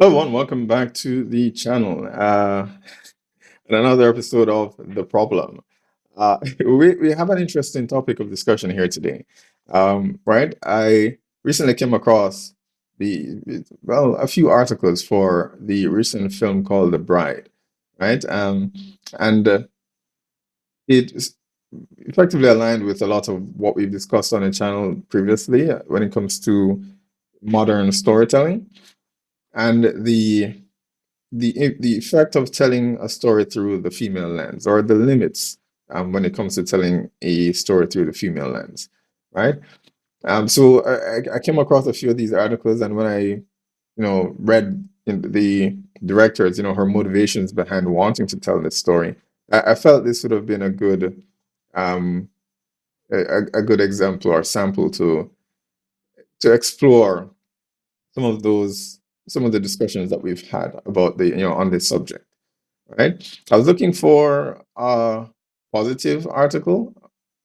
Hello, everyone. Welcome back to the channel. And another episode of The Problem. We have an interesting topic of discussion here today. Right? I recently came across a few articles for the recent film called The Bride, right? And It effectively aligned with a lot of what we've discussed on the channel previously when it comes to modern storytelling and the effect of telling a story through the female lens, or the limits when it comes to telling a story through the female lens, right? So I came across a few of these articles, and when I read in the directors, her motivations behind wanting to tell this story, I felt this would have been um, a good example or sample to explore some of those some of the discussions that we've had about on this subject, right? I was looking for a positive article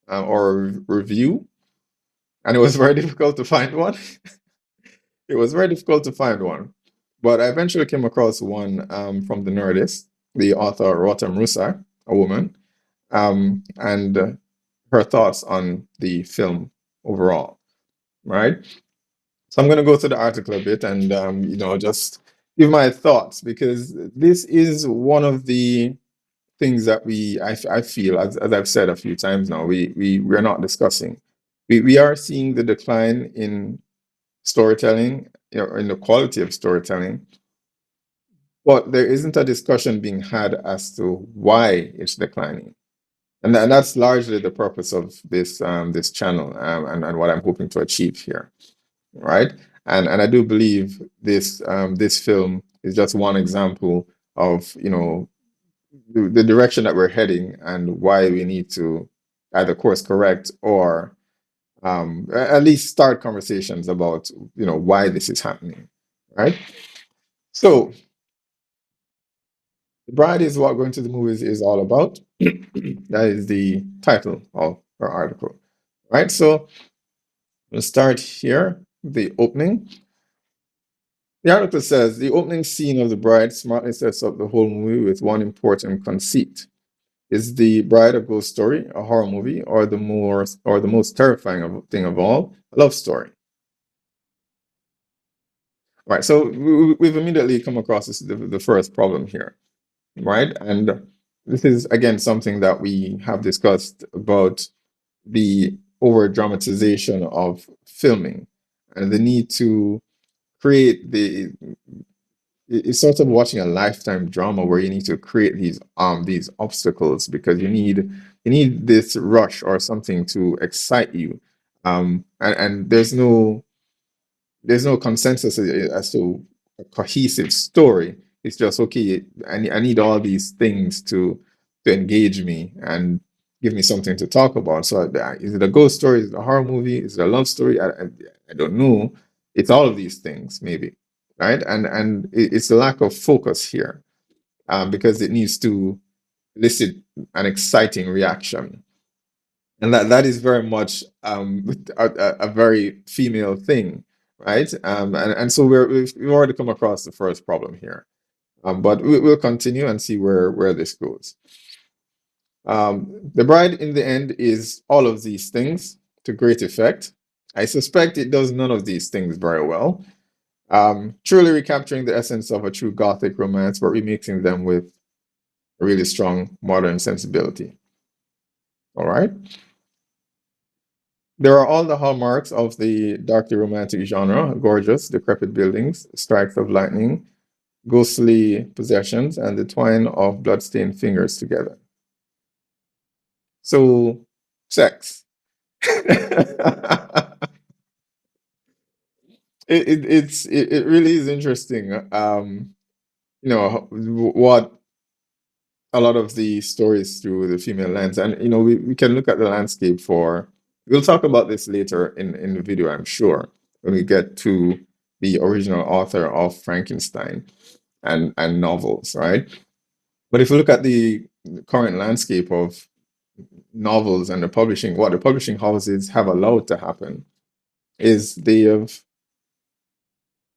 or review, and it was very difficult to find one. It was very difficult to find one, but I eventually came across one from the Nerdist, the author Rotem Rusak, a woman, and her thoughts on the film overall, right? So I'm going to go through the article a bit and just give my thoughts, because this is one of the things that I feel, as I've said a few times now, we're not discussing. We are seeing the decline in storytelling, in the quality of storytelling, but there isn't a discussion being had as to why it's declining. And that's largely the purpose of this channel, and what I'm hoping to achieve here, right? And I do believe this film is just one example of the direction that we're heading, and why we need to either course correct, or at least start conversations about why this is happening, right? So, The Bride is what going to the movies is all about. That is the title of our article, right? So we'll start here, the opening. The article says the opening scene of The Bride smartly sets up the whole movie with one important conceit. Is The Bride a ghost story, a horror movie, or the most terrifying thing of all, a love story? Right. So we've immediately come across the first problem here, right? And this is again something that we have discussed about the over dramatization of filming, and the need to create it's sort of watching a lifetime drama where you need to create these obstacles, because you need this rush or something to excite you, and there's no consensus as to a cohesive story. It's just okay. I need all these things to engage me and give me something to talk about. So is it a ghost story? Is it a horror movie? Is it a love story? I don't know. It's all of these things, maybe, right? And it's the lack of focus here, because it needs to elicit an exciting reaction, and that is very much a very female thing, right? And so we've already come across the first problem here, but we'll continue and see where this goes. The Bride, in the end, is all of these things to great effect. I suspect it does none of these things very well. Truly recapturing the essence of a true Gothic romance, but remixing them with a really strong modern sensibility. All right. There are all the hallmarks of the darkly romantic genre: gorgeous, decrepit buildings, strikes of lightning, ghostly possessions, and the twine of bloodstained fingers together. So, sex. It really is interesting. What a lot of the stories through the female lens, and we can look at the landscape for. We'll talk about this later in the video, I'm sure, when we get to the original author of Frankenstein and novels, right? But if you look at the current landscape of novels and what the publishing houses have allowed to happen is they've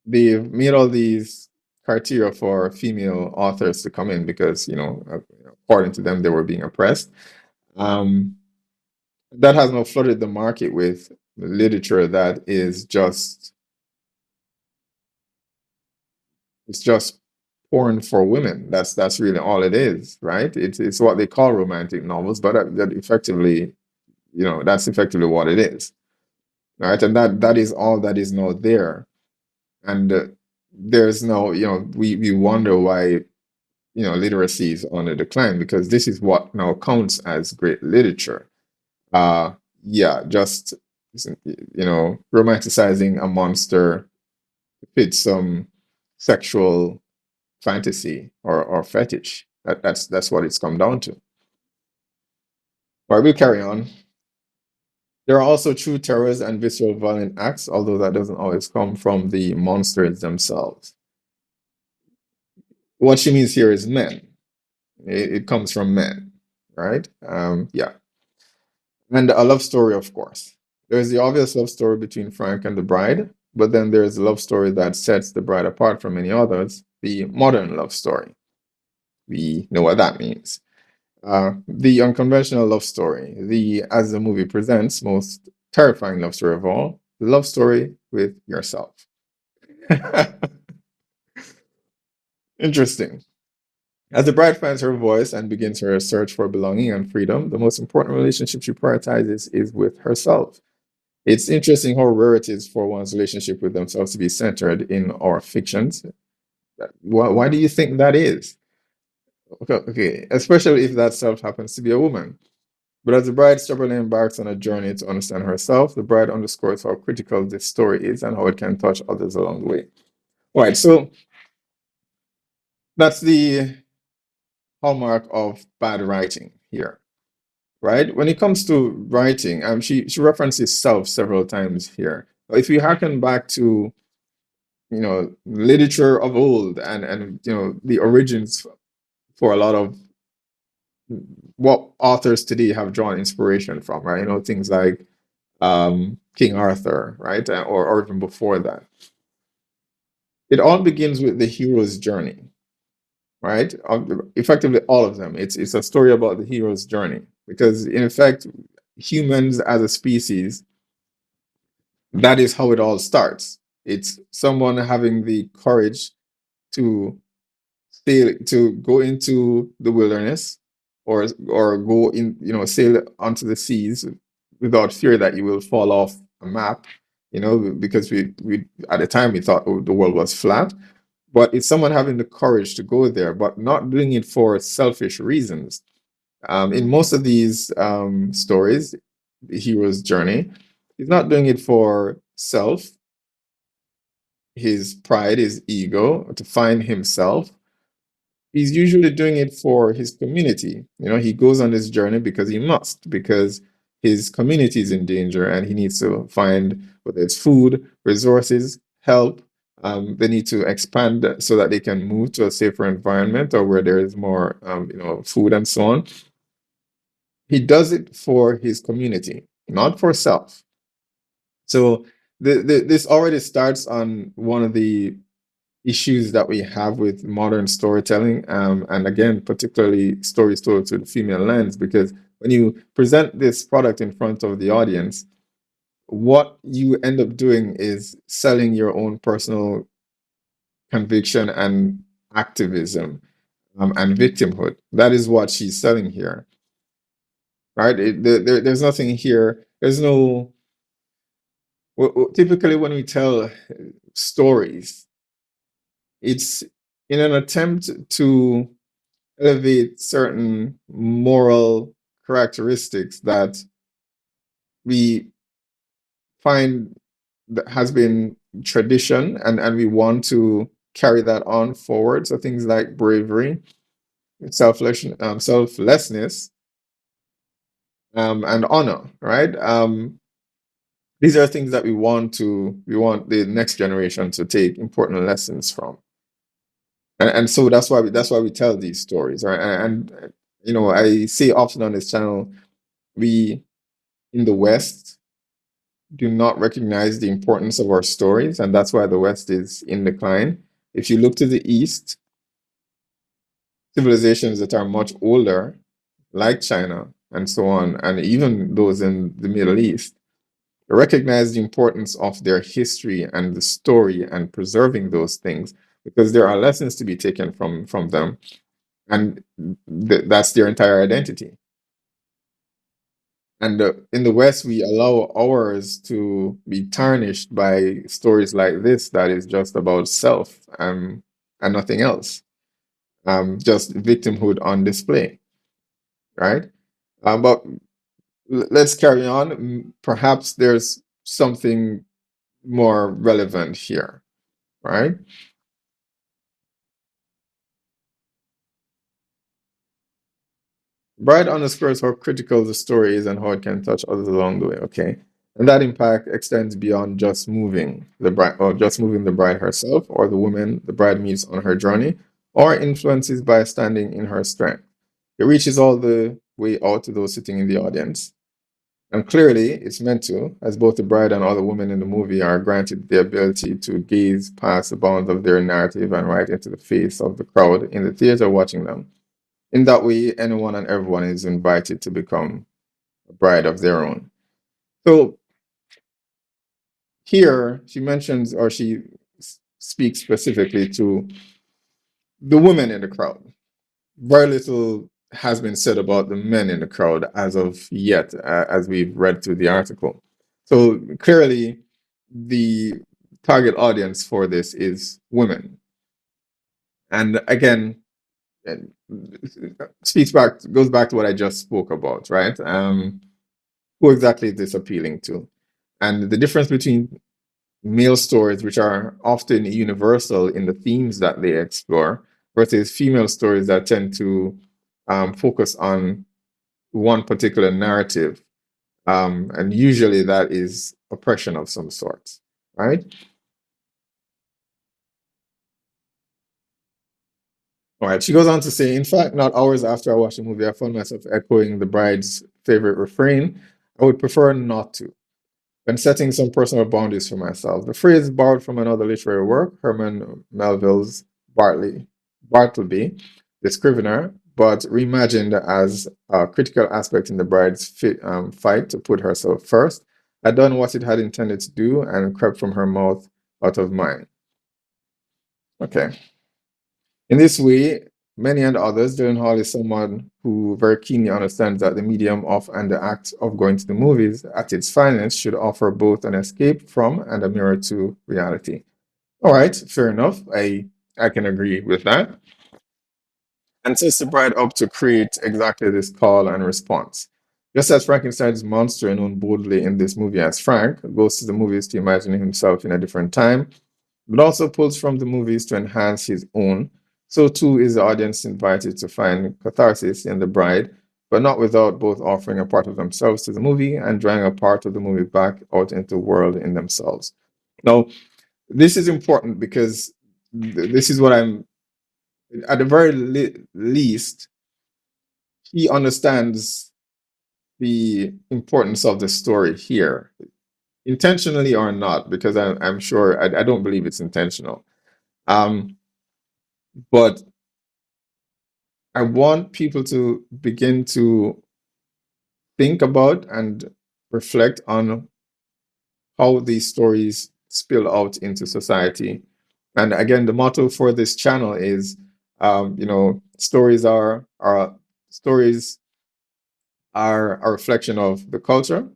made all these criteria for female authors to come in because, according to them, they were being oppressed. Um, that has now flooded the market with literature that is just it's just porn for women. That's really all it is, right? It's what they call romantic novels, but that effectively, that's effectively what it is, right? And that is all that is now there. And there's no, we wonder why literacy is on the decline because this is what now counts as great literature. Uh, yeah, just romanticizing a monster fits some sexual fantasy or fetish. That's what it's come down to. All right, we'll carry on. There are also true terrors and visceral violent acts, although that doesn't always come from the monsters themselves. What she means here is men. It comes from men, right? Yeah. And a love story, of course. There's the obvious love story between Frank and the bride, but then there's a love story that sets the bride apart from many others, the modern love story. We know what that means. The unconventional love story, as the movie presents, most terrifying love story of all, the love story with yourself. Interesting. As the bride finds her voice and begins her search for belonging and freedom, the most important relationship she prioritizes is with herself. It's interesting how rare it is for one's relationship with themselves to be centered in our fictions. Why do you think that is? Okay, especially if that self happens to be a woman. But as the bride stubbornly embarks on a journey to understand herself, the bride underscores how critical this story is and how it can touch others along the way. All right, so that's the hallmark of bad writing here, right? When it comes to writing, she references self several times here. If we harken back to literature of old and the origins for a lot of what authors today have drawn inspiration from, right? Things like King Arthur, right? Or even before that. It all begins with the hero's journey, right? Effectively, all of them. It's a story about the hero's journey because, in effect, humans as a species, that is how it all starts. It's someone having the courage to to go into the wilderness or go in, sail onto the seas without fear that you will fall off a map, because we at the time we thought the world was flat. But it's someone having the courage to go there, but not doing it for selfish reasons. In most of these stories, the hero's journey, he's not doing it for self, his pride, his ego, to find himself. He's usually doing it for his community. He goes on this journey because he must, because his community is in danger and he needs to find whether it's food, resources, help. They need to expand so that they can move to a safer environment or where there is more, food and so on. He does it for his community, not for self. So this already starts on one of the issues that we have with modern storytelling, and again, particularly stories told through the female lens, because when you present this product in front of the audience, what you end up doing is selling your own personal conviction and activism, and victimhood. That is what she's selling here, right? There's nothing here. There's no. Typically, when we tell stories, it's in an attempt to elevate certain moral characteristics that we find that has been tradition, and we want to carry that on forward. So things like bravery, selflessness, and honor, right? These are things that we want the next generation to take important lessons from. And so that's why we tell these stories, right? And I say often on this channel, we in the West do not recognize the importance of our stories, and that's why the West is in decline. If you look to the east, civilizations that are much older, like China and so on, and even those in the Middle East, recognize the importance of their history and the story and preserving those things because there are lessons to be taken from them, and that's their entire identity. And in the West, we allow ours to be tarnished by stories like this that is just about self, and nothing else, just victimhood on display, right? But let's carry on. Perhaps there's something more relevant here, right? Bride underscores how critical the story is and how it can touch others along the way, okay? And that impact extends beyond just moving the bride or just moving the bride herself or the woman the bride meets on her journey or influences by standing in her strength. It reaches all the way out to those sitting in the audience. And clearly, it's meant to, as both the bride and other women in the movie are granted the ability to gaze past the bounds of their narrative and right into the face of the crowd in the theater watching them. In that way, anyone and everyone is invited to become a bride of their own. So here, she mentions or she speaks specifically to the women in the crowd. Very little has been said about the men in the crowd as of yet, as we've read through the article. So clearly, the target audience for this is women. And again, it goes back to what I just spoke about, right? Who exactly is this appealing to? And the difference between male stories, which are often universal in the themes that they explore, versus female stories that tend to focus on one particular narrative. And usually that is oppression of some sort, right? All right. She goes on to say, in fact, not hours after I watched the movie, I found myself echoing the bride's favorite refrain. I would prefer not to. When setting some personal boundaries for myself. The phrase borrowed from another literary work, Herman Melville's Bartleby, the Scrivener, but reimagined as a critical aspect in the bride's fight to put herself first, had done what it had intended to do and crept from her mouth out of mine. Okay. In this way, many and others, Gyllenhaal is someone who very keenly understands that the medium of and the act of going to the movies at its finest should offer both an escape from and a mirror to reality. All right, fair enough. I can agree with that. And sets the bride up to create exactly this call and response. Just as Frankenstein's monster, known boldly in this movie as Frank, goes to the movies to imagine himself in a different time, but also pulls from the movies to enhance his own. So too is the audience invited to find catharsis in the bride, but not without both offering a part of themselves to the movie and drawing a part of the movie back out into the world in themselves. Now, this is important because this is what I'm, at the very least, he understands the importance of the story here, intentionally or not, because I'm sure, I don't believe it's intentional. Um, but I want people to begin to think about and reflect on how these stories spill out into society. And again, the motto for this channel is, stories are a reflection of the culture,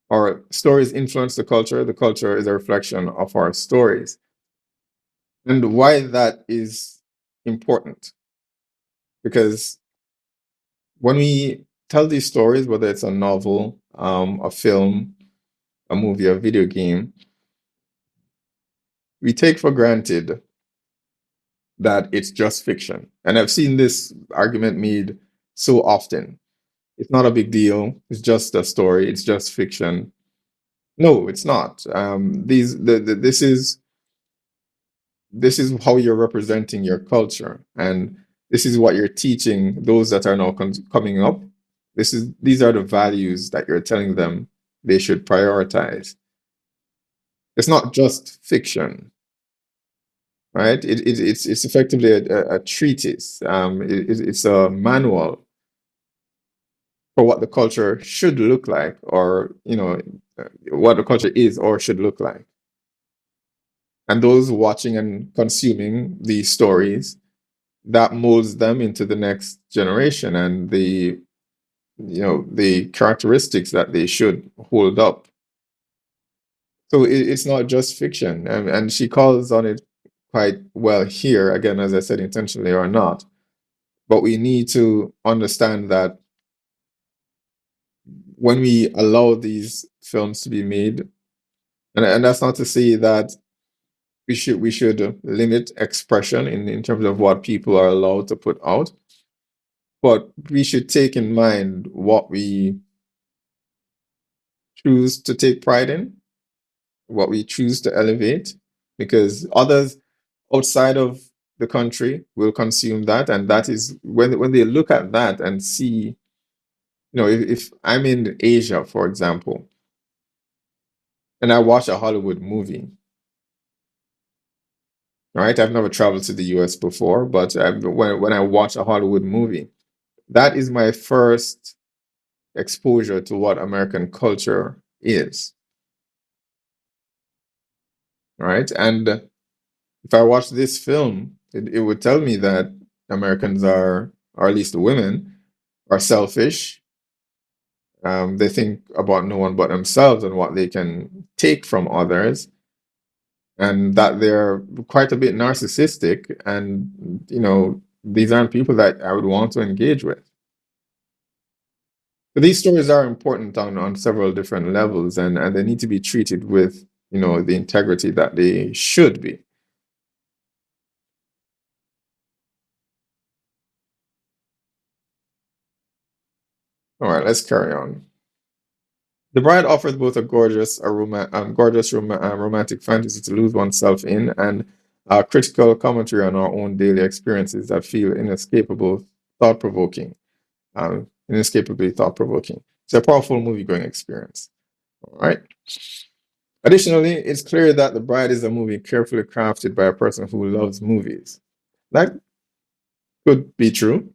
or stories influence the culture. The culture is a reflection of our stories, and why that is important because when we tell these stories, whether it's a novel, a film, a movie, a video game, we take for granted that it's just fiction. And I've seen this argument made so often. It's not a big deal. It's just a story. It's just fiction. No, it's not. This is how you're representing your culture, and this is what you're teaching those that are now coming up. These are the values that you're telling them they should prioritize. It's not just fiction. right? It's effectively a treatise. It's a manual for what the culture should look like, or what the culture is or should look like. And those watching and consuming these stories, that molds them into the next generation and the characteristics that they should hold up. So it's not just fiction, and she calls on it quite well here, again, as I said, intentionally or not. But we need to understand that when we allow these films to be made, and that's not to say that we should limit expression in terms of what people are allowed to put out, but we should take in mind what we choose to take pride in, what we choose to elevate, because others outside of the country will consume that, and that is when they look at that and see, if I'm in Asia, for example, and I watch a Hollywood movie, right? I've never traveled to the US before, but when I watch a Hollywood movie, that is my first exposure to what American culture is, right? And if I watch this film, it would tell me that Americans are, or at least the women, are selfish. They think about no one but themselves and what they can take from others, and that they're quite a bit narcissistic. And these aren't people that I would want to engage with. But these stories are important on several different levels, and they need to be treated with the integrity that they should be. All right, let's carry on. The Bride offers both a romantic fantasy to lose oneself in, and a critical commentary on our own daily experiences that feel inescapably thought-provoking. It's a powerful movie-going experience. All right. Additionally, it's clear that The Bride is a movie carefully crafted by a person who loves movies. That could be true.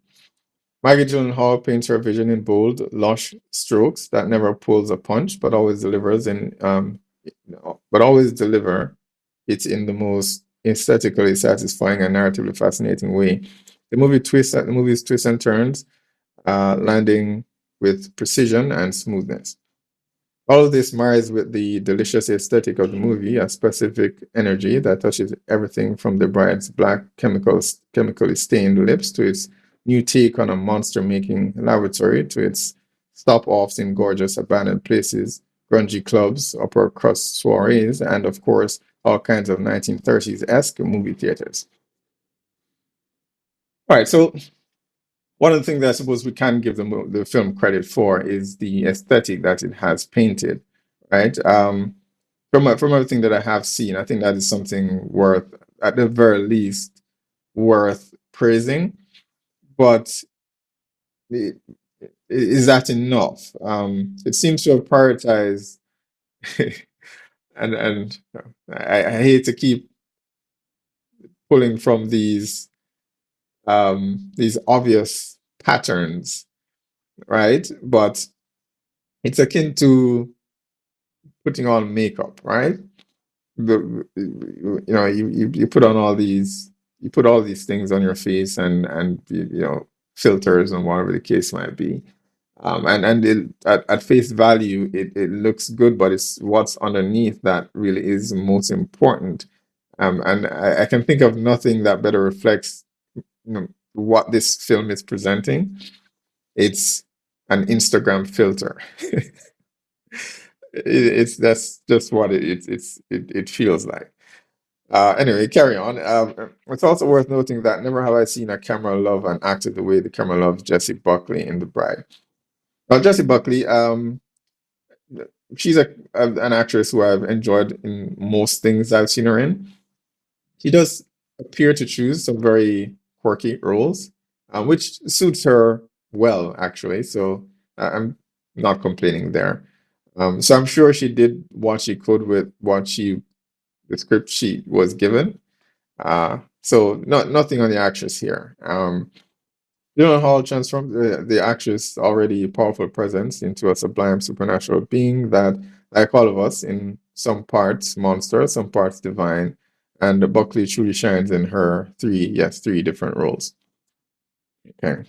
Maggie Gyllenhaal paints her vision in bold, lush strokes that never pulls a punch, but always deliver it in the most aesthetically satisfying and narratively fascinating way. The movie's twists and turns, landing with precision and smoothness. All of this marries with the delicious aesthetic of the movie, a specific energy that touches everything from the bride's chemically stained lips to its new take on a monster-making laboratory to its stop-offs in gorgeous abandoned places, grungy clubs, upper crust soirees, and of course, all kinds of 1930s-esque movie theaters. All right, so one of the things that I suppose we can give the film credit for is the aesthetic that it has painted, right? From everything that I have seen, I think that is something worth, at the very least, worth praising. But i- is that enough? It seems to have prioritized, and I hate to keep pulling from these obvious patterns, right? But it's akin to putting on makeup, right? You put on all these things on your face, and filters and whatever the case might be. At face value, it looks good, but it's what's underneath that really is most important. And I can think of nothing that better reflects what this film is presenting. It's an Instagram filter. That's just what it feels like. Anyway, carry on. It's also worth noting that never have I seen a camera love an actor the way the camera loves Jessie Buckley in The Bride. Well, Jessie Buckley, she's an actress who I've enjoyed in most things I've seen her in. She does appear to choose some very quirky roles, which suits her well, actually. So I'm not complaining there. So I'm sure she did what she could with the script she was given. So nothing on the actress here. Gyllenhaal transformed the actress' already powerful presence into a sublime supernatural being that, like all of us, in some parts monster, some parts divine, and Buckley truly shines in her three different roles. Okay.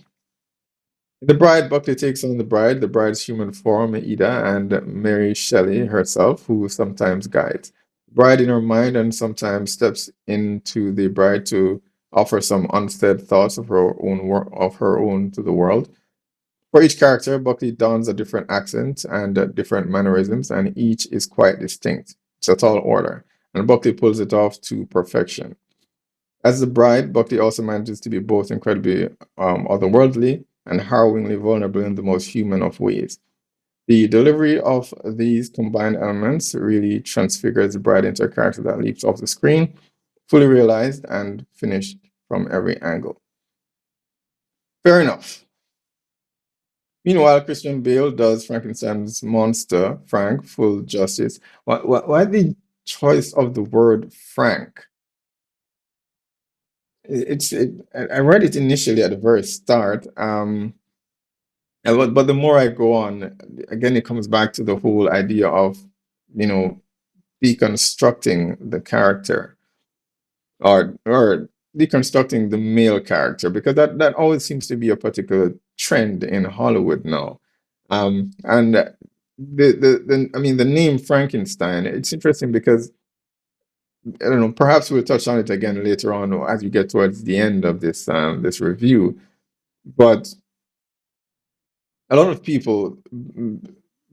The bride, Buckley takes on the bride's human form, Ida, and Mary Shelley herself, who sometimes guides. Bride in her mind and sometimes steps into the bride to offer some unsaid thoughts of her own to the world. For each character, Buckley dons a different accent and different mannerisms, and each is quite distinct. It's a tall order, and Buckley pulls it off to perfection. As the bride, Buckley also manages to be both incredibly otherworldly and harrowingly vulnerable in the most human of ways. The delivery of these combined elements really transfigures the bride into a character that leaps off the screen, fully realized and finished from every angle. Fair enough. Meanwhile, Christian Bale does Frankenstein's monster, Frank, full justice. Why the choice of the word Frank? I read it initially at the very start, but the more I go on, again, it comes back to the whole idea of, you know, deconstructing the character, or deconstructing the male character, because that always seems to be a particular trend in Hollywood now. And I mean, the name Frankenstein, it's interesting because I don't know, perhaps we'll touch on it again later on as we get towards the end of this review. But a lot of people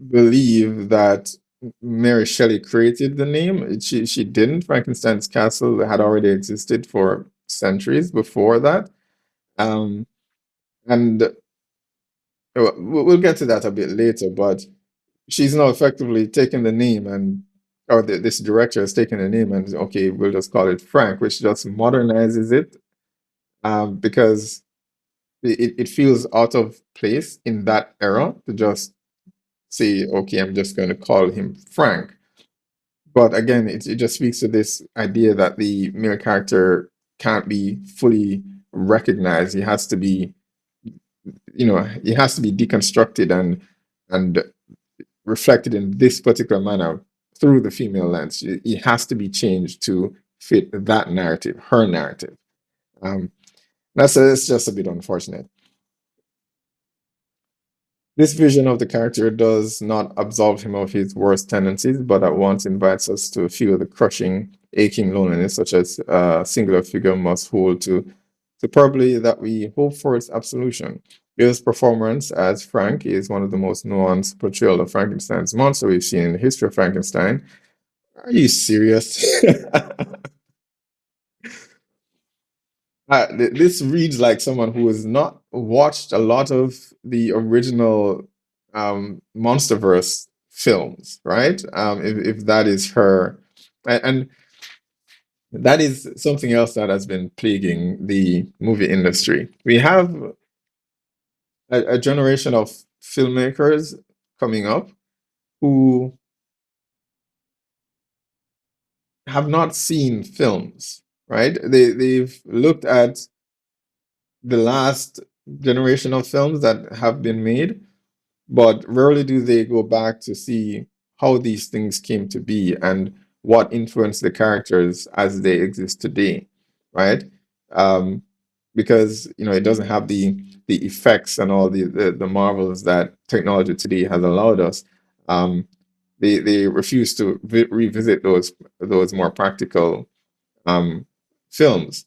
believe that Mary Shelley created the name. She didn't. Frankenstein's castle had already existed for centuries before that. Um, and we'll get to that a bit later, but she's now effectively taken the name this director has taken the name and okay, we'll just call it Frank, which just modernizes it, because it feels out of place in that era to just say, okay, I'm just going to call him Frank. But again, it just speaks to this idea that the male character can't be fully recognized. He has to be, he has to be deconstructed and reflected in this particular manner through the female lens. It has to be changed to fit that narrative, her narrative. Um, it's just a bit unfortunate. This vision of the character does not absolve him of his worst tendencies, but at once invites us to feel the crushing, aching loneliness, such as a singular figure must hold to superbly that we hope for its absolution. Bill's performance as Frank is one of the most nuanced portrayal of Frankenstein's monster we've seen in the history of Frankenstein. Are you serious? This reads like someone who has not watched a lot of the original MonsterVerse films, right? If that is her, and that is something else that has been plaguing the movie industry. We have a generation of filmmakers coming up who have not seen films, right? They've looked at the last generation of films that have been made, but rarely do they go back to see how these things came to be and what influenced the characters as they exist today, right? Um, because it doesn't have the effects and all the marvels that technology today has allowed us. Um, they refuse to revisit those more practical films.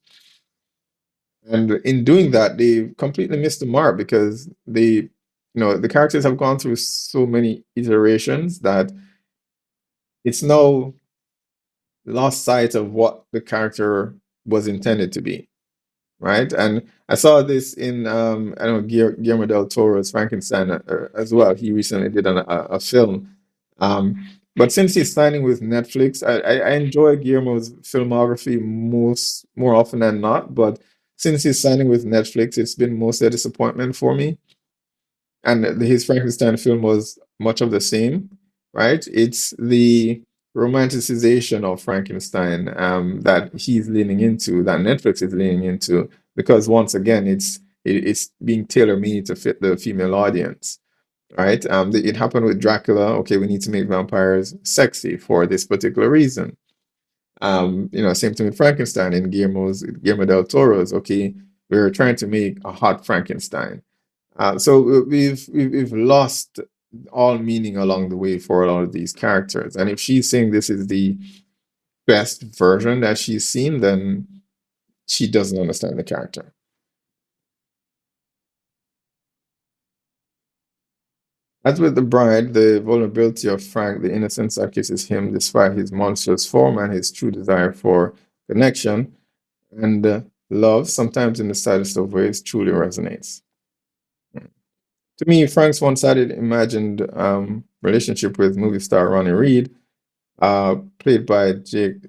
And in doing that, they completely missed the mark because the characters have gone through so many iterations that it's now lost sight of what the character was intended to be, right? And I saw this in I don't know, Guillermo del Toro's Frankenstein as well. He recently did a film. But since he's signing with Netflix, I enjoy Guillermo's filmography more often than not. But since he's signing with Netflix, it's been mostly a disappointment for me. And his Frankenstein film was much of the same, right? It's the romanticization of Frankenstein that he's leaning into, that Netflix is leaning into, because once again, it's being tailor-made to fit the female audience, right? It happened with Dracula. Okay, we need to make vampires sexy for this particular reason. Same thing with Frankenstein in Guillermo del Toro's. Okay, we're trying to make a hot Frankenstein. So we've lost all meaning along the way for a lot of these characters. And if she's saying this is the best version that she's seen, then she doesn't understand the character. As with the bride, the vulnerability of Frank, the innocence that kisses him despite his monstrous form and his true desire for connection and love, sometimes in the saddest of ways, truly resonates. To me, Frank's one-sided imagined relationship with movie star Ronnie Reed, played by Jake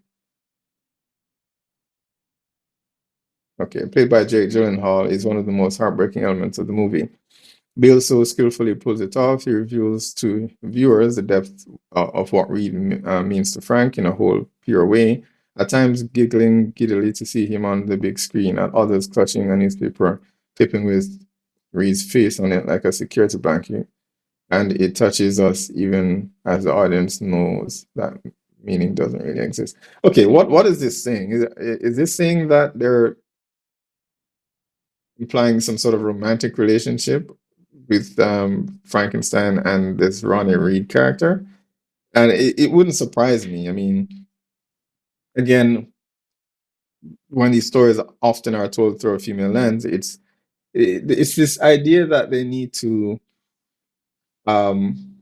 Gyllenhaal, is one of the most heartbreaking elements of the movie. Bill so skillfully pulls it off. He reveals to viewers the depth of what Reed means to Frank in a whole pure way. At times, giggling giddily to see him on the big screen, at others clutching a newspaper, clipping with Reed's face on it like a security blanket. And it touches us even as the audience knows that meaning doesn't really exist. Okay, what is this saying? Is this saying that they're implying some sort of romantic relationship with Frankenstein and this Ronnie Reed character? And it wouldn't surprise me. I mean, again, when these stories often are told through a female lens, it's this idea that they need to um,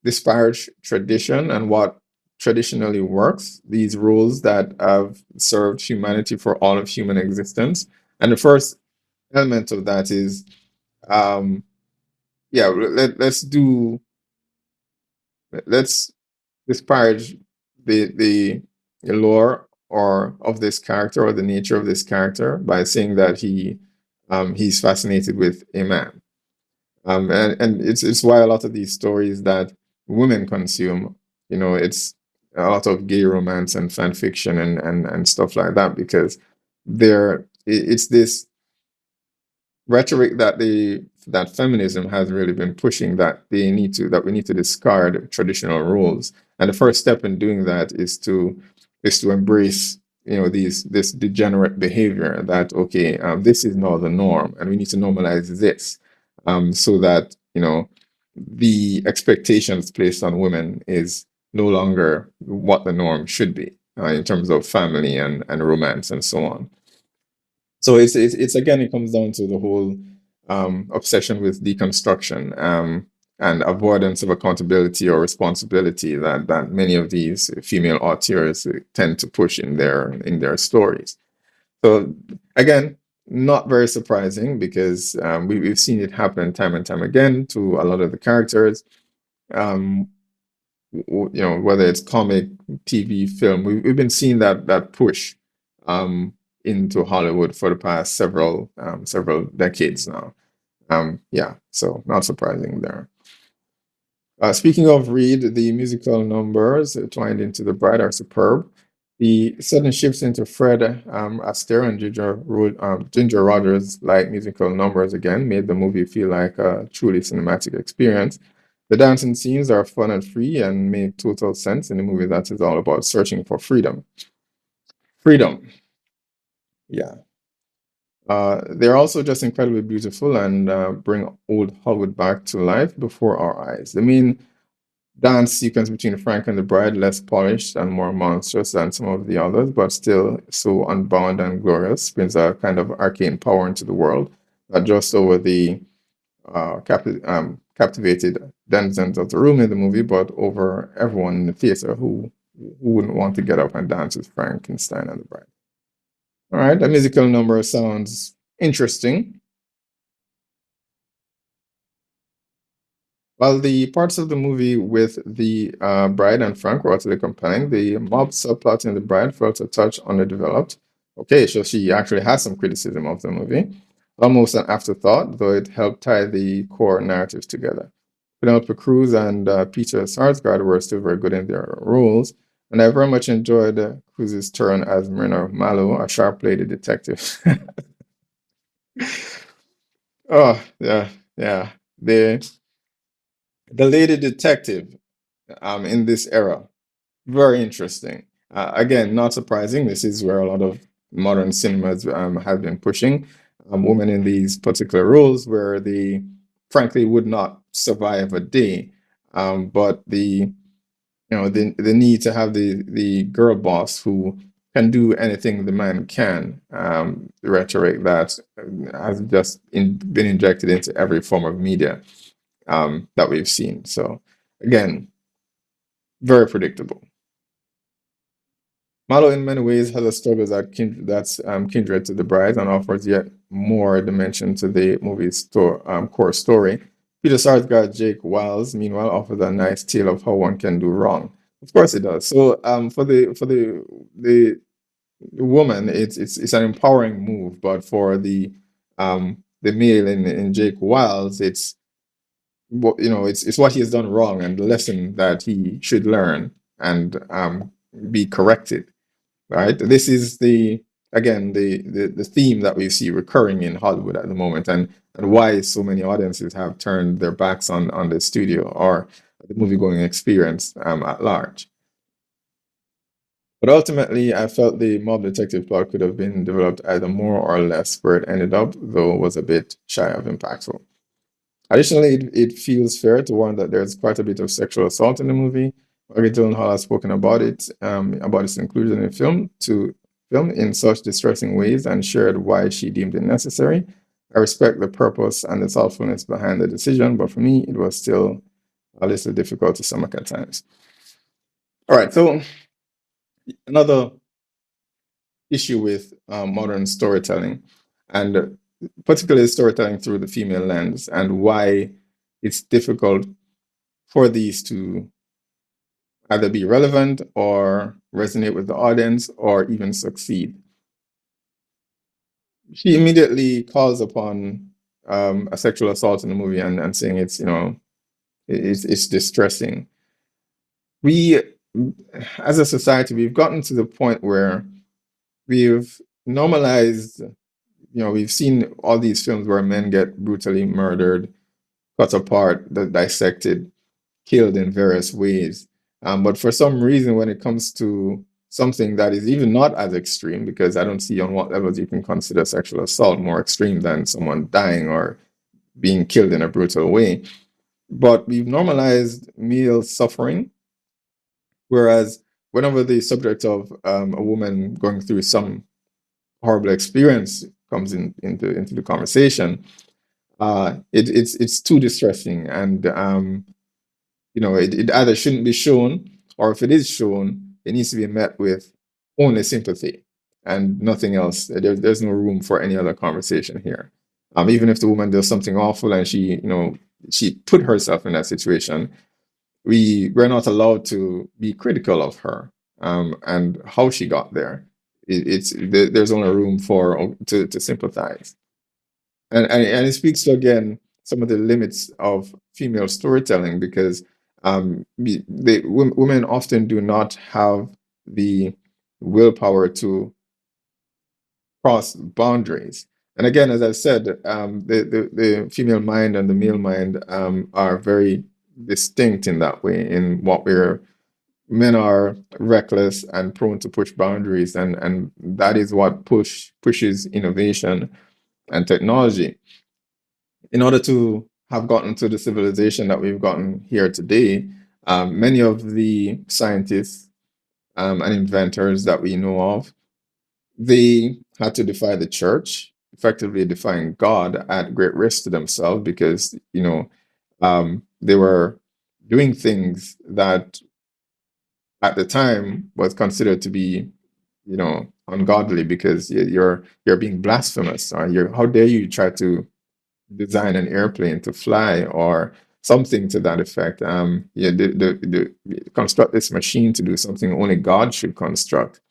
disparage tradition and what traditionally works, these rules that have served humanity for all of human existence. And the first element of that is, yeah, let's disparage the lore or of this character or the nature of this character by saying that he's fascinated with a man. And it's why a lot of these stories that women consume, it's a lot of gay romance and fan fiction and stuff like that, because it's this rhetoric that feminism has really been pushing, that we need to discard traditional roles. And the first step in doing that is to embrace this degenerate behavior that, okay, this is now the norm and we need to normalize this, so that the expectations placed on women is no longer what the norm should be, in terms of family and romance and so on. So it's again, it comes down to the whole obsession with deconstruction, and avoidance of accountability or responsibility that many of these female authors tend to push in their stories. So again, not very surprising, because we've seen it happen time and time again to a lot of the characters. Um, whether it's comic, TV, film, we've been seeing that push um, into Hollywood for the past several decades now. Yeah, so not surprising there. Speaking of Reed, the musical numbers twined into The Bride are superb. The sudden shifts into Fred Astaire and Ginger Rogers like musical numbers again made the movie feel like a truly cinematic experience. The dancing scenes are fun and free and make total sense in a movie that is all about searching for freedom. Freedom, yeah. They're also just incredibly beautiful and bring old Hollywood back to life before our eyes. The main dance sequence between Frank and the bride, less polished and more monstrous than some of the others, but still so unbound and glorious, brings a kind of arcane power into the world, not just over the captivated denizens of the room in the movie, but over everyone in the theater who wouldn't want to get up and dance with Frankenstein and the bride. All right, the musical number sounds interesting. While the parts of the movie with the bride and Frank were utterly compelling, the mob subplot in The Bride felt a touch underdeveloped. Okay, so she actually has some criticism of the movie. Almost an afterthought, though it helped tie the core narratives together. Penelope Cruz and Peter Sarsgaard were still very good in their roles, And I very much enjoyed Cruz's turn as Myrna Mallow, a sharp lady detective. Oh, yeah, yeah. The lady detective in this era, very interesting. Again, not surprising. This is where a lot of modern cinemas have been pushing women in these particular roles, where they frankly would not survive a day. But the need to have the girl boss who can do anything the man can, the rhetoric that has just been injected into every form of media that we've seen. So again, very predictable. Malo in many ways has a story that's kindred to the bride and offers yet more dimension to the movie's core story. Peter Sarsgaard Jake Wiles, meanwhile, offers a nice tale of how one can do wrong. Of course, it does. So, for the woman, it's an empowering move, but for the male in Jake Wiles, it's what he has done wrong and the lesson that he should learn and be corrected. Right? This is the theme that we see recurring in Hollywood at the moment, and why so many audiences have turned their backs on the studio or the movie going experience at large. But ultimately, I felt the mob detective plot could have been developed either more or less where it ended up, though was a bit shy of impactful. Additionally, it feels fair to warn that there's quite a bit of sexual assault in the movie. Maggie Gyllenhaal has spoken about its inclusion in film in such distressing ways and shared why she deemed it necessary. I respect the purpose and the thoughtfulness behind the decision, but for me, it was still a little difficult to stomach at times. All right, so another issue with modern storytelling, and particularly storytelling through the female lens, and why it's difficult for these to either be relevant or resonate with the audience or even succeed. She immediately calls upon a sexual assault in the movie and saying it's distressing. We, as a society, we've gotten to the point where we've normalized, we've seen all these films where men get brutally murdered, cut apart, dissected, killed in various ways. But for some reason, when it comes to something that is even not as extreme, because I don't see on what levels you can consider sexual assault more extreme than someone dying or being killed in a brutal way. But we've normalized male suffering, whereas whenever the subject of a woman going through some horrible experience comes into the conversation, it's too distressing, and it either shouldn't be shown, or if it is shown, it needs to be met with only sympathy and nothing else. There's no room for any other conversation here. Even if the woman does something awful and she put herself in that situation, we're not allowed to be critical of her and how she got there. There's only room for to sympathize. And it speaks to, again, some of the limits of female storytelling, because women often do not have the willpower to cross boundaries. And again, as I said, the female mind and the male mind are very distinct in that way, in what men are reckless and prone to push boundaries, and that is what pushes innovation and technology. In order to have gotten to the civilization that we've gotten here today, many of the scientists and inventors that we know of, they had to defy the church, effectively defying God at great risk to themselves, because they were doing things that at the time was considered to be ungodly, because you're being blasphemous, or how dare you try to design an airplane to fly, or something to that effect. Construct this machine to do something only God should construct.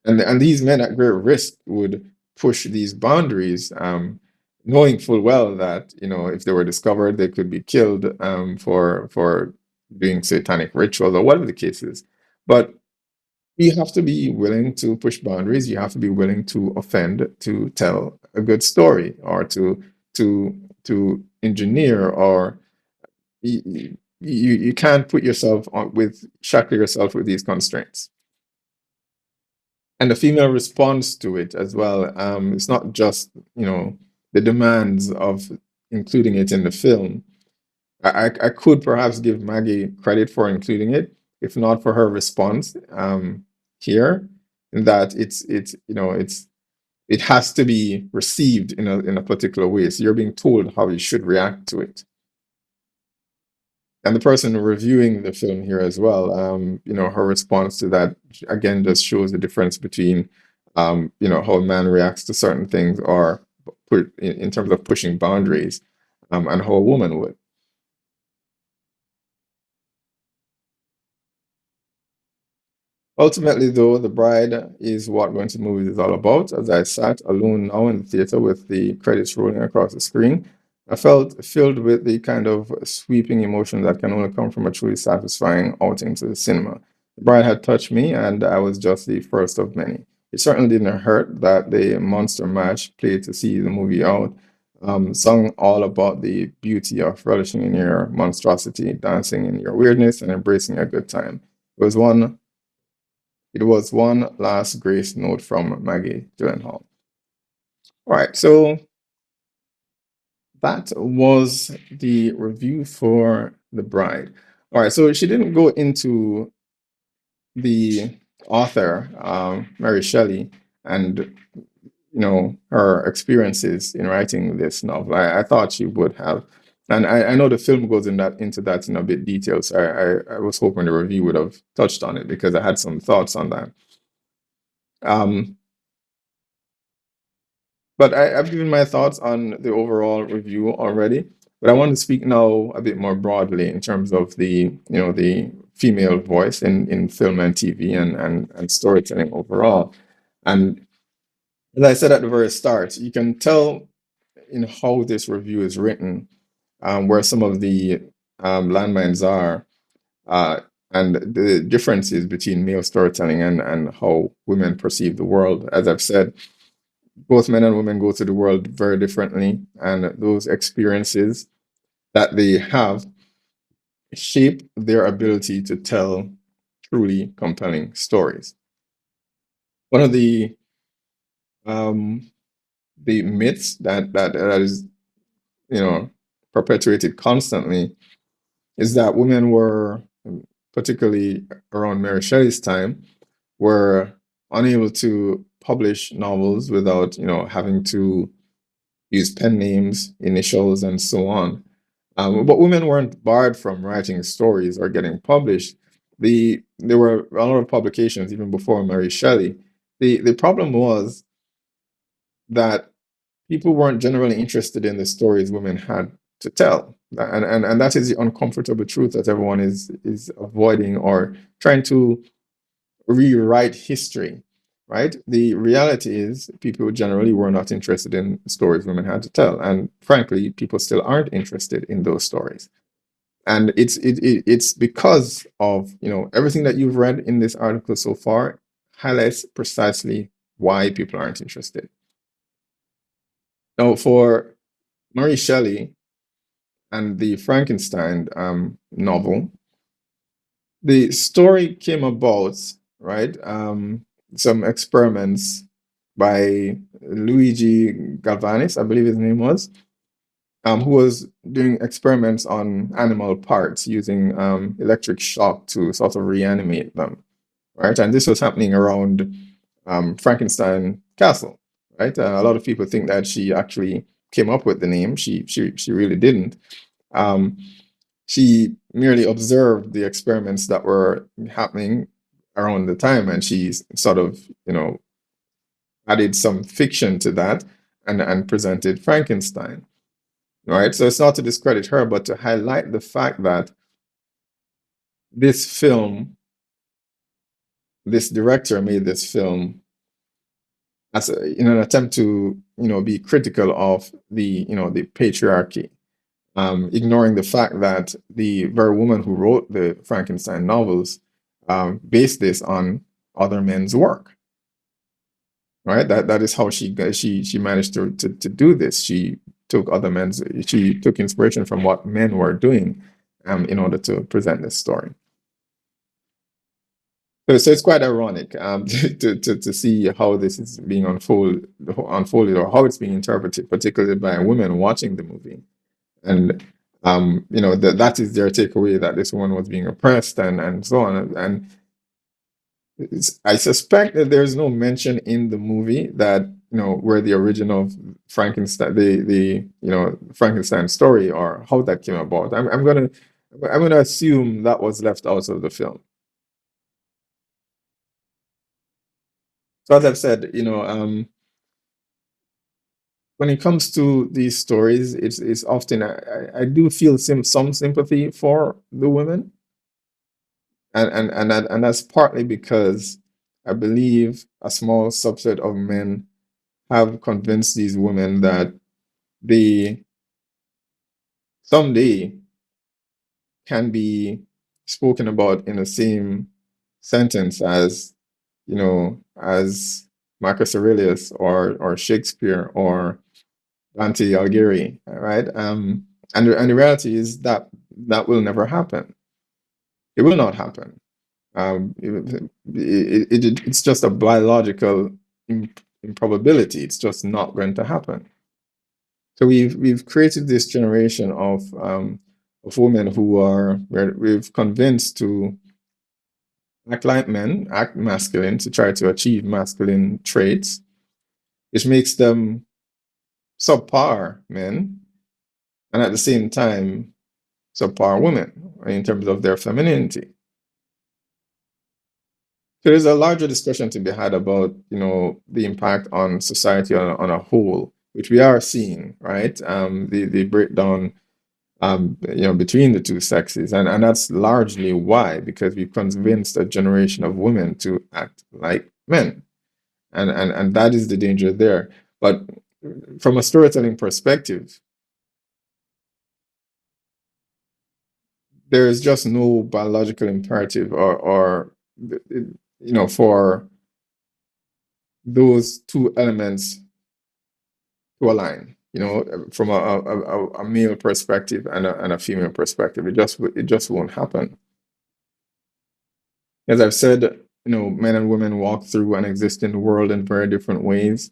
And these men at great risk would push these boundaries, knowing full well that if they were discovered, they could be killed for doing satanic rituals or whatever the case is. But you have to be willing to push boundaries. You have to be willing to offend to tell a good story, or to engineer, or you can't put yourself on with shackle yourself with these constraints. And the female response to it as well. It's not just, the demands of including it in the film. I could perhaps give Maggie credit for including it, if not for her response here, in that it has to be received in a particular way. So you're being told how you should react to it. And the person reviewing the film here as well, her response to that again just shows the difference between, how a man reacts to certain things, or put in terms of pushing boundaries, and how a woman would. Ultimately, though, The Bride is what going to movies is all about. As I sat alone now in the theater with the credits rolling across the screen, I felt filled with the kind of sweeping emotion that can only come from a truly satisfying outing to the cinema. The Bride had touched me, and I was just the first of many. It certainly didn't hurt that the Monster Mash played to see the movie out, sung all about the beauty of relishing in your monstrosity, dancing in your weirdness, and embracing a good time. It was one it was one last grace note from Maggie Gyllenhaal. All right, so that was the review for The Bride. All right, so she didn't go into the author, Mary Shelley, and her experiences in writing this novel. I thought she would have, and I know the film goes into that in a bit detail. So I was hoping the review would have touched on it, because I had some thoughts on that. Um, But I've given my thoughts on the overall review already. But I want to speak now a bit more broadly in terms of the female voice in film and TV, and storytelling overall. And as I said at the very start, you can tell in how this review is written, where some of the landmines are, uh, and the differences between male storytelling and how women perceive the world. As I've said, both men and women go to the world very differently, and those experiences that they have shape their ability to tell truly compelling stories. One of um, the myths that is you know perpetuated constantly is that women were, particularly around Mary Shelley's time, were unable to publish novels without having to use pen names, initials, and so on. But women weren't barred from writing stories or getting published. There were a lot of publications even before Mary Shelley. The problem was that people weren't generally interested in the stories women had to tell. And that is the uncomfortable truth that everyone is avoiding, or trying to rewrite history, right? The reality is people generally were not interested in stories women had to tell, and frankly, people still aren't interested in those stories. And it's because of everything that you've read in this article so far highlights precisely why people aren't interested. Now, for Mary Shelley and the Frankenstein novel, the story came about, right? Some experiments by Luigi Galvanis, I believe his name was, who was doing experiments on animal parts using electric shock to sort of reanimate them, right? And this was happening around Frankenstein Castle, right? A lot of people think that she actually came up with the name. She really didn't. Um, she merely observed the experiments that were happening around the time, and she sort of added some fiction to that, and presented Frankenstein. Right, so it's not to discredit her, but to highlight the fact that this film, this director made this film in an attempt to be critical of the patriarchy, ignoring the fact that the very woman who wrote the Frankenstein novels base this on other men's work, right? That is how she managed to do this. She took inspiration from what men were doing, in order to present this story. So it's quite ironic, to see how this is being unfolded, or how it's being interpreted, particularly by women watching the movie. And that is their takeaway, that this woman was being oppressed, and so on. And I suspect that there's no mention in the movie that, where the origin of Frankenstein, the Frankenstein story, or how that came about. I'm gonna assume that was left out of the film. So as I've said, when it comes to these stories, it's often, I do feel some sympathy for the women, and that's partly because I believe a small subset of men have convinced these women that they someday can be spoken about in the same sentence as, as Marcus Aurelius, or Shakespeare, or Dante Alighieri, right? And the reality is that that will never happen. It will not happen. It's just a biological improbability. It's just not going to happen. So we've created this generation of women we've convinced to act like men, act masculine, to try to achieve masculine traits, which makes them subpar men, and at the same time subpar women in terms of their femininity. So there's a larger discussion to be had about, the impact on society on a whole, which we are seeing, right? The breakdown, between the two sexes, and that's largely why, because we've convinced a generation of women to act like men, and that is the danger there. But from a storytelling perspective, there is just no biological imperative, or for those two elements to align, from a male perspective and a female perspective. It just won't happen. As I've said, men and women walk through and exist in the world in very different ways.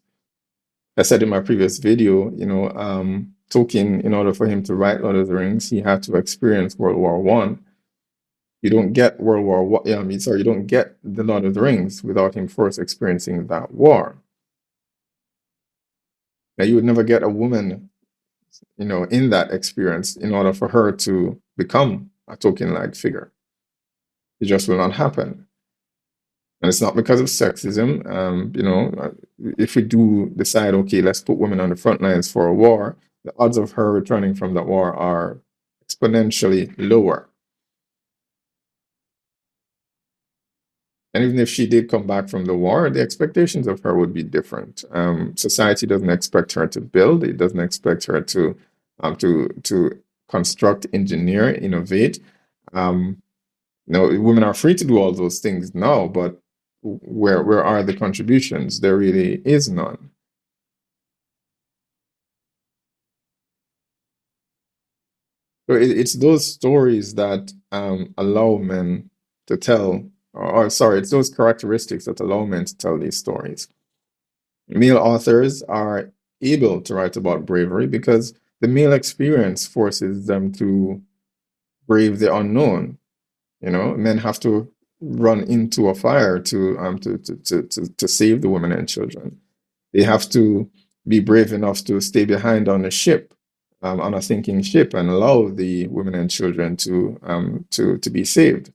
I said in my previous video, Tolkien, in order for him to write Lord of the Rings, he had to experience World War One. You don't get World War One. Yeah, sorry, you don't get the Lord of the Rings without him first experiencing that war. Now, you would never get a woman, in that experience in order for her to become a Tolkien-like figure. It just will not happen. And it's not because of sexism. If we do decide, okay, let's put women on the front lines for a war, the odds of her returning from that war are exponentially lower. And even if she did come back from the war, the expectations of her would be different. Society doesn't expect her to build. It doesn't expect her to construct, engineer, innovate. Women are free to do all those things now, but where are the contributions? There really is none. So it's those stories that allow men to tell, or sorry, it's those characteristics that allow men to tell these stories. Male authors are able to write about bravery because the male experience forces them to brave the unknown. Men have to run into a fire to save the women and children. They have to be brave enough to stay behind on a ship, on a sinking ship, and allow the women and children to be saved.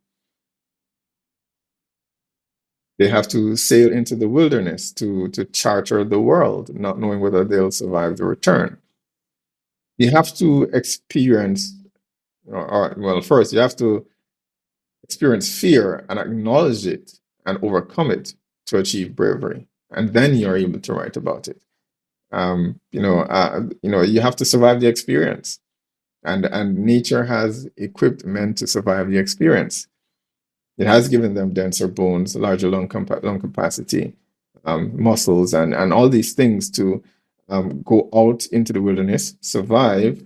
They have to sail into the wilderness to charter the world, not knowing whether they'll survive the return. You have to experience, well, first you have to experience fear and acknowledge it and overcome it to achieve bravery, and then you're able to write about it. You have to survive the experience, and nature has equipped men to survive the experience. It has given them denser bones, larger lung capacity, muscles, and all these things to go out into the wilderness, survive,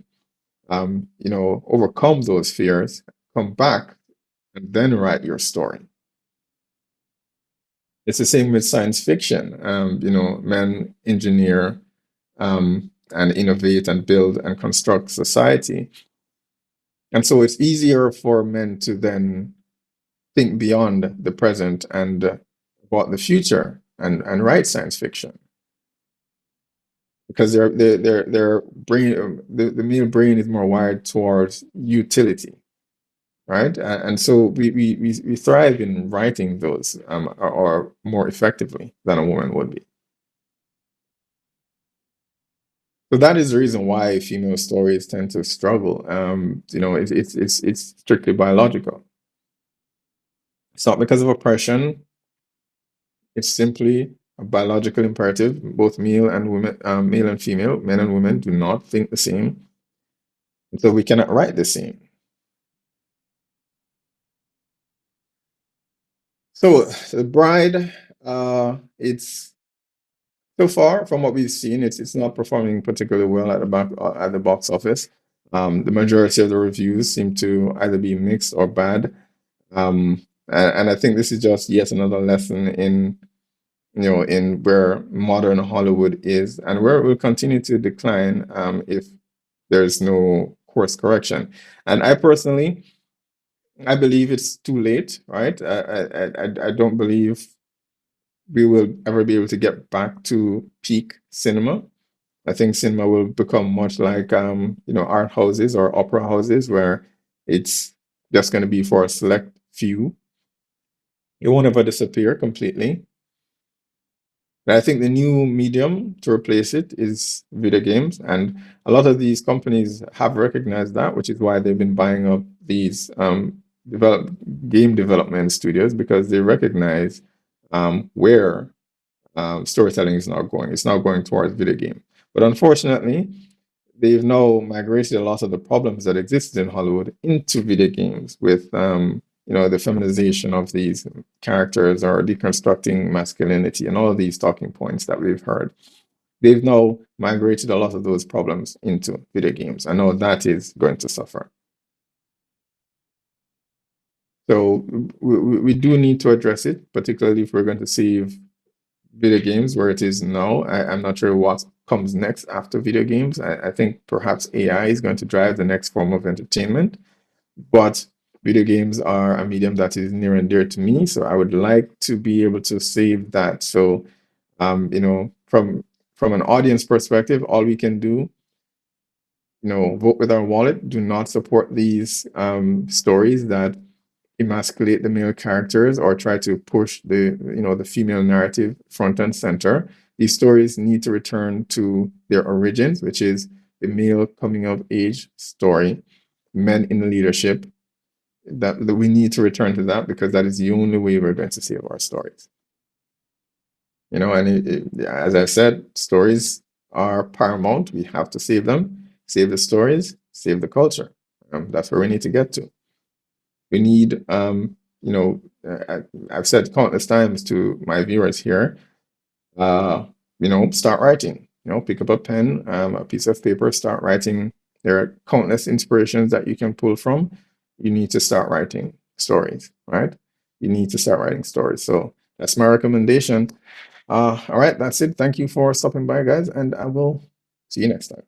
overcome those fears, come back, and then write your story. It's the same with science fiction. Men engineer and innovate and build and construct society. And so it's easier for men to then think beyond the present and about the future and write science fiction because their brain, the male brain is more wired towards utility, right? And so we thrive in writing those or more effectively than a woman would be. So that is the reason why female stories tend to struggle. It's strictly biological. It's not because of oppression. It's simply a biological imperative. Both male and women, male and female, men and women do not think the same. And so we cannot write the same. So the bride, it's so far from what we've seen, it's not performing particularly well at the box office. The majority of the reviews seem to either be mixed or bad. And I think this is just yet another lesson in where modern Hollywood is and where it will continue to decline if there's no course correction. And I believe it's too late, right? I don't believe we will ever be able to get back to peak cinema. I think cinema will become much like art houses or opera houses where it's just going to be for a select few. It won't ever disappear completely. But I think the new medium to replace it is video games, and a lot of these companies have recognized that, which is why they've been buying up these develop game development studios because they recognize where storytelling is now going. It's now going towards video game. But unfortunately, they've now migrated a lot of the problems that existed in Hollywood into video games with the feminization of these characters or deconstructing masculinity and all of these talking points that we've heard. They've now migrated a lot of those problems into video games. I know that is going to suffer. So we do need to address it, particularly if we're going to save video games where it is now. I'm not sure what comes next after video games. I think perhaps AI is going to drive the next form of entertainment, but video games are a medium that is near and dear to me. So I would like to be able to save that. So, from an audience perspective, all we can do, vote with our wallet. Do not support these stories that emasculate the male characters or try to push the female narrative front and center. These stories need to return to their origins, which is the male coming of age story, men in leadership. That we need to return to that because that is the only way we're going to save our stories. And as I said, stories are paramount. We have to save them, save the stories, save the culture. That's where we need to get to. We need, I've said countless times to my viewers here, start writing. Pick up a pen, a piece of paper, start writing. There are countless inspirations that you can pull from. You need to start writing stories, right? You need to start writing stories. So that's my recommendation. All right, that's it. Thank you for stopping by, guys, and I will see you next time.